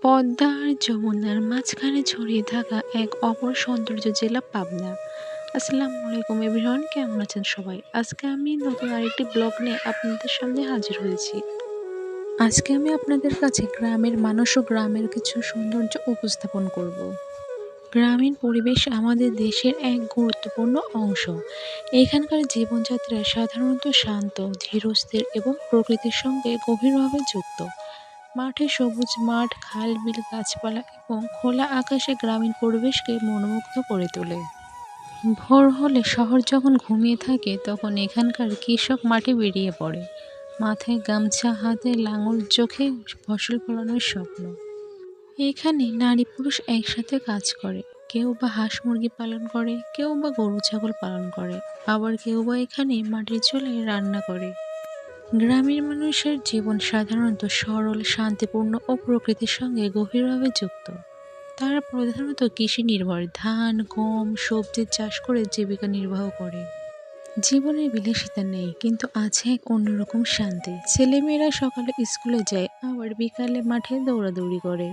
পদ্মা আর যমুনার মাঝখানে ছড়িয়ে থাকা এক অপর সৌন্দর্য জেলা পাবনা। আসসালামু আলাইকুম এভরিওয়ান, কেমন আছেন সবাই? আজকে আমি নতুন আরেকটি ব্লগ নিয়ে আপনাদের সামনে হাজির হয়েছি। আজকে আমি আপনাদের কাছে গ্রামের মানুষ ও গ্রামের কিছু সৌন্দর্য উপস্থাপন করব। গ্রামীণ পরিবেশ আমাদের দেশের এক গুরুত্বপূর্ণ অংশ। এখানকার জীবনযাত্রা সাধারণত শান্ত, ধীরস্থির এবং প্রকৃতির সঙ্গে গভীরভাবে যুক্ত। মাঠে সবুজ মাঠ, খাল, বিল, গাছপালা এবং খোলা আকাশে গ্রামীণ পরিবেশকে মনোমুগ্ধ করে তোলে। ভোর হলে শহর যখন ঘুমিয়ে থাকে তখন এখানকার কৃষক মাঠে বেরিয়ে পড়ে, মাথায় গামছা, হাতে লাঙল, চোখে ফসল ফলানোর স্বপ্ন। এখানে নারী পুরুষ একসাথে কাজ করে, কেউ বা হাঁস মুরগি পালন করে, কেউ বা গরু ছাগল পালন করে, আবার কেউ বা এখানে মাটির চুলায় রান্না করে। গ্রামের মানুষের জীবন সাধারণত সরল, শান্তিপূর্ণ ও প্রকৃতির সঙ্গে গভীরভাবে যুক্ত। তারা প্রধানত কৃষি নির্ভর, ধান, গম, সবজি চাষ করে জীবিকা নির্বাহ করে। জীবনের বিলাসিতা নেই, কিন্তু আছে এক অন্যরকম শান্তি। ছেলেমেয়েরা সকালে স্কুলে যায়, আবার বিকালে মাঠে দৌড়াদৌড়ি করে।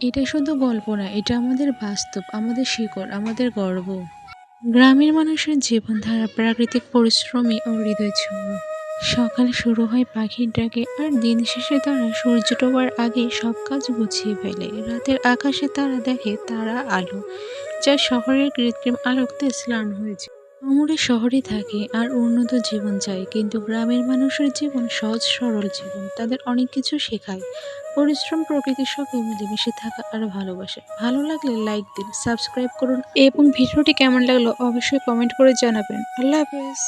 এটা শুধু গল্প না, এটা আমাদের বাস্তব, আমাদের শিকড়, আমাদের গর্ব। গ্রামের মানুষের জীবনধারা প্রাকৃতিক পরিশ্রমী ও হৃদয়ছোঁয়া। সকাল শুরু হয় পাখির ডাকে, আর দিন শেষে তারা সূর্য ডোবার আগে সব কাজ গুছিয়ে ফেলে। রাতের আকাশে তারা দেখে তারা আলো, যা শহরের কৃত্রিম আলোতে ম্লান হয়েছে। আমরা শহরে থাকি আর উন্নত জীবন চাই, কিন্তু গ্রামের মানুষের জীবন সহজ সরল জীবন। তাদের অনেক কিছু শেখায়: পরিশ্রম, প্রকৃতির সঙ্গে মিলেমিশে থাকা আর ভালোবাসা। ভালো লাগলে লাইক দিন, সাবস্ক্রাইব করুন এবং ভিডিওটি কেমন লাগলো অবশ্যই কমেন্ট করে জানাবেন। আল্লাহ হাফেজ।